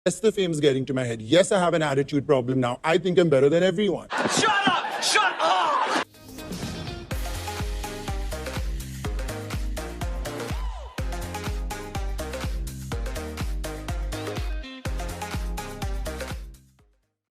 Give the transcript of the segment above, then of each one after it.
Yes, the fame's getting to my head. Yes, I have an attitude problem now. I think I'm better than everyone. Shut up! Shut up!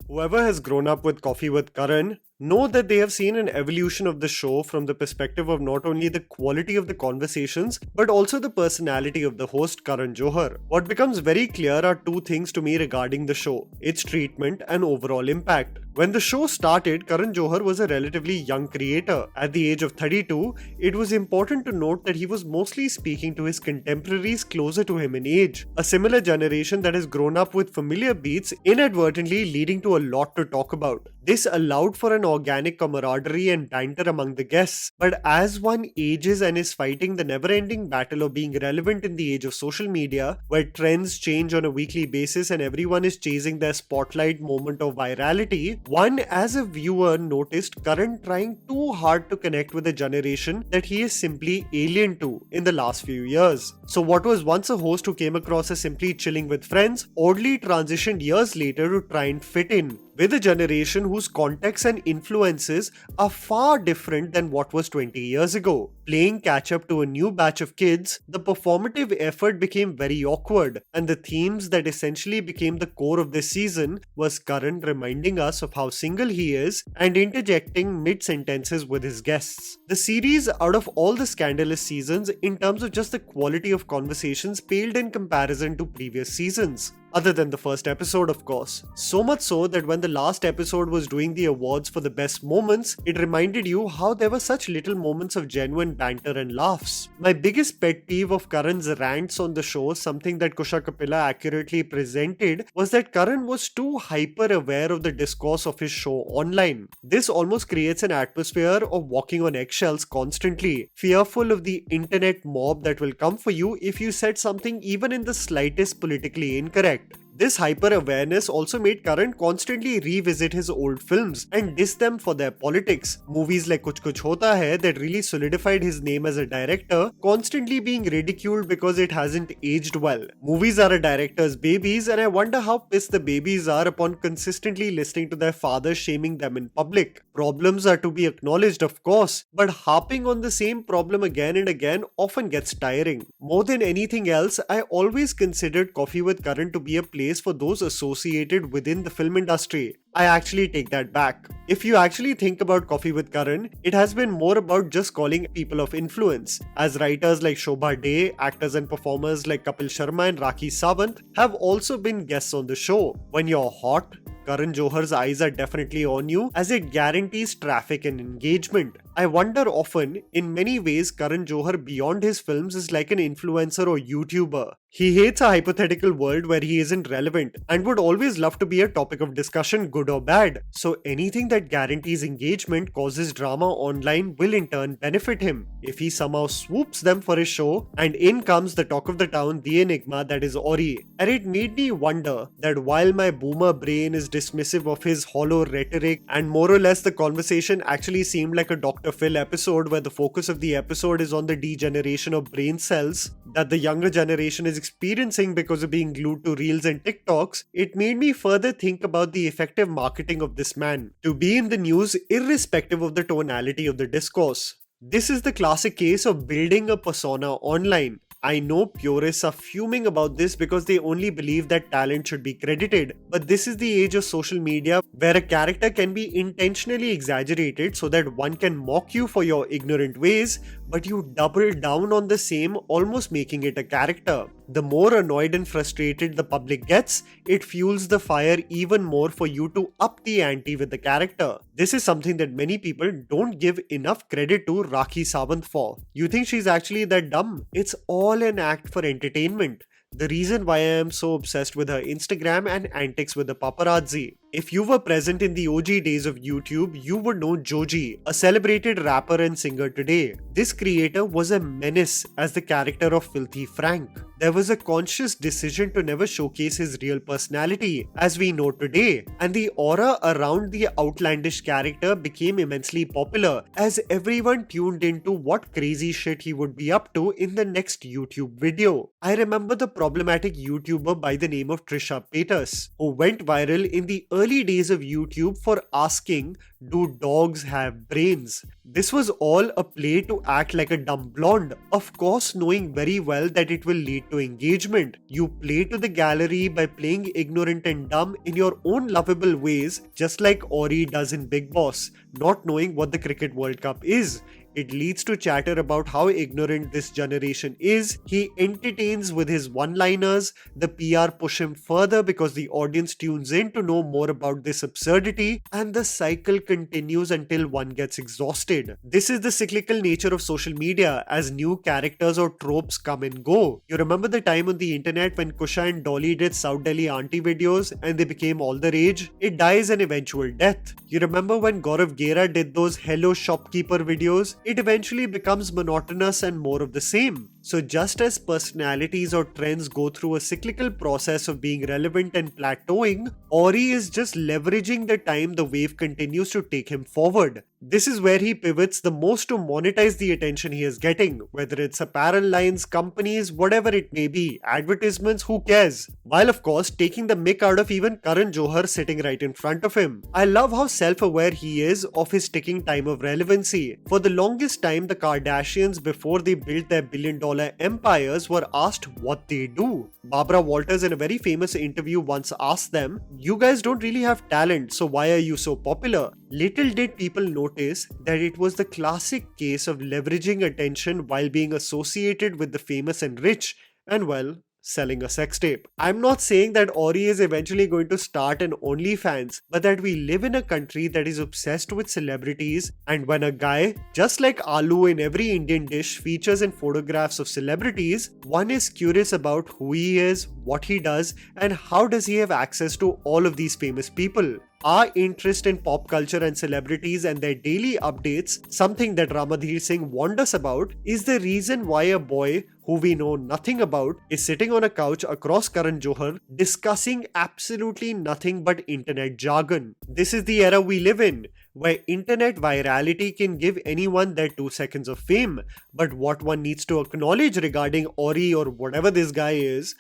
Whoever has grown up with Coffee with Karan know that they have seen an evolution of the show from the perspective of not only the quality of the conversations but also the personality of the host Karan Johar. What becomes very clear are two things to me regarding the show: its treatment and overall impact. When the show started, Karan Johar was a relatively young creator. At the age of 32, it was important to note that he was mostly speaking to his contemporaries closer to him in age, a similar generation that has grown up with familiar beats, inadvertently leading to a lot to talk about. This allowed for an organic camaraderie and banter among the guests. But as one ages and is fighting the never-ending battle of being relevant in the age of social media, where trends change on a weekly basis and everyone is chasing their spotlight moment of virality, one as a viewer noticed Karan trying too hard to connect with a generation that he is simply alien to in the last few years. So what was once a host who came across as simply chilling with friends, oddly transitioned years later to try and fit in with a generation whose contexts and influences are far different than what was 20 years ago. Playing catch up to a new batch of kids, the performative effort became very awkward, and the themes that essentially became the core of this season was Karan reminding us of how single he is and interjecting mid-sentences with his guests. The series, out of all the scandalous seasons, in terms of just the quality of conversations, paled in comparison to previous seasons. Other than the first episode, of course. So much so that when the last episode was doing the awards for the best moments, it reminded you how there were such little moments of genuine banter and laughs. My biggest pet peeve of Karan's rants on the show, something that Kusha Kapila accurately presented, was that Karan was too hyper aware of the discourse of his show online. This almost creates an atmosphere of walking on eggshells constantly, fearful of the internet mob that will come for you if you said something even in the slightest politically incorrect. This hyper-awareness also made Karan constantly revisit his old films and diss them for their politics. Movies like Kuch Kuch Hota Hai that really solidified his name as a director, constantly being ridiculed because it hasn't aged well. Movies are a director's babies, and I wonder how pissed the babies are upon consistently listening to their father shaming them in public. Problems are to be acknowledged, of course, but harping on the same problem again and again often gets tiring. More than anything else, I always considered Coffee with Karan to be a place for those associated within the film industry. I actually take that back. If you actually think about Coffee with Karan, it has been more about just calling people of influence, as writers like Shobha Dey, actors and performers like Kapil Sharma and Rakhi Sawant have also been guests on the show. When you're hot, Karan Johar's eyes are definitely on you, as it guarantees traffic and engagement. I wonder often, in many ways, Karan Johar beyond his films is like an influencer or YouTuber. He hates a hypothetical world where he isn't relevant and would always love to be a topic of discussion, good or bad. So anything that guarantees engagement, causes drama online, will in turn benefit him. If he somehow swoops them for his show, and in comes the talk of the town, the enigma that is Ori. And it made me wonder that while my boomer brain is dismissive of his hollow rhetoric, and more or less the conversation actually seemed like a Dr. Phil episode where the focus of the episode is on the degeneration of brain cells that the younger generation is experiencing because of being glued to reels and TikToks, it made me further think about the effective marketing of this man to be in the news irrespective of the tonality of the discourse. This is the classic case of building a persona online. I know purists are fuming about this because they only believe that talent should be credited, but this is the age of social media where a character can be intentionally exaggerated so that one can mock you for your ignorant ways, but you double down on the same, almost making it a character. The more annoyed and frustrated the public gets, it fuels the fire even more for you to up the ante with the character. This is something that many people don't give enough credit to Rakhi Sawant for. You think she's actually that dumb? It's all an act for entertainment. The reason why I am so obsessed with her Instagram and antics with the paparazzi. If you were present in the OG days of YouTube, you would know Joji, a celebrated rapper and singer today. This creator was a menace as the character of Filthy Frank. There was a conscious decision to never showcase his real personality, as we know today, and the aura around the outlandish character became immensely popular as everyone tuned into what crazy shit he would be up to in the next YouTube video. I remember the problematic YouTuber by the name of Trisha Paytas, who went viral in the early days of YouTube for asking, "Do dogs have brains?" This was all a play to act like a dumb blonde, of course knowing very well that it will lead to engagement. You play to the gallery by playing ignorant and dumb in your own lovable ways, just like Ori does in Bigg Boss, not knowing what the Cricket World Cup is. It leads to chatter about how ignorant this generation is. He entertains with his one-liners. The PR push him further because the audience tunes in to know more about this absurdity, and the cycle continues until one gets exhausted. This is the cyclical nature of social media as new characters or tropes come and go. You remember the time on the internet when Kusha and Dolly did South Delhi auntie videos and they became all the rage? It dies an eventual death. You remember when Gaurav Gera did those Hello Shopkeeper videos? It eventually becomes monotonous and more of the same. So just as personalities or trends go through a cyclical process of being relevant and plateauing, Ori is just leveraging the time the wave continues to take him forward. This is where he pivots the most to monetize the attention he is getting, whether it's apparel lines, companies, whatever it may be, advertisements, who cares? While of course taking the mick out of even Karan Johar sitting right in front of him. I love how self-aware he is of his ticking time of relevancy. For the longest time, the Kardashians, before they built their billion-dollar empires, were asked what they do. Barbara Walters in a very famous interview once asked them, "You guys don't really have talent, so why are you so popular?" Little did people notice that it was the classic case of leveraging attention while being associated with the famous and rich, and well, selling a sex tape. I'm not saying that Ori is eventually going to start an OnlyFans, but that we live in a country that is obsessed with celebrities, and when a guy, just like Aloo in every Indian dish, features in photographs of celebrities, one is curious about who he is, what he does, and how does he have access to all of these famous people. Our interest in pop culture and celebrities and their daily updates, something that Ramadhir Singh warned us about, is the reason why a boy who we know nothing about is sitting on a couch across Karan Johar discussing absolutely nothing but internet jargon. This is the era we live in, where internet virality can give anyone their 2 seconds of fame. But what one needs to acknowledge regarding Ori or whatever this guy is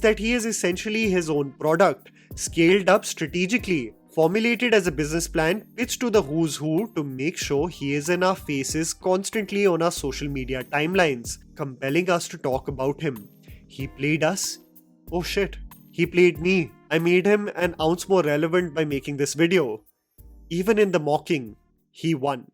that he is essentially his own product, scaled up strategically, formulated as a business plan, pitched to the who's who to make sure he is in our faces constantly on our social media timelines, compelling us to talk about him. He played us. Oh shit, he played me. I made him an ounce more relevant by making this video. Even in the mocking, he won.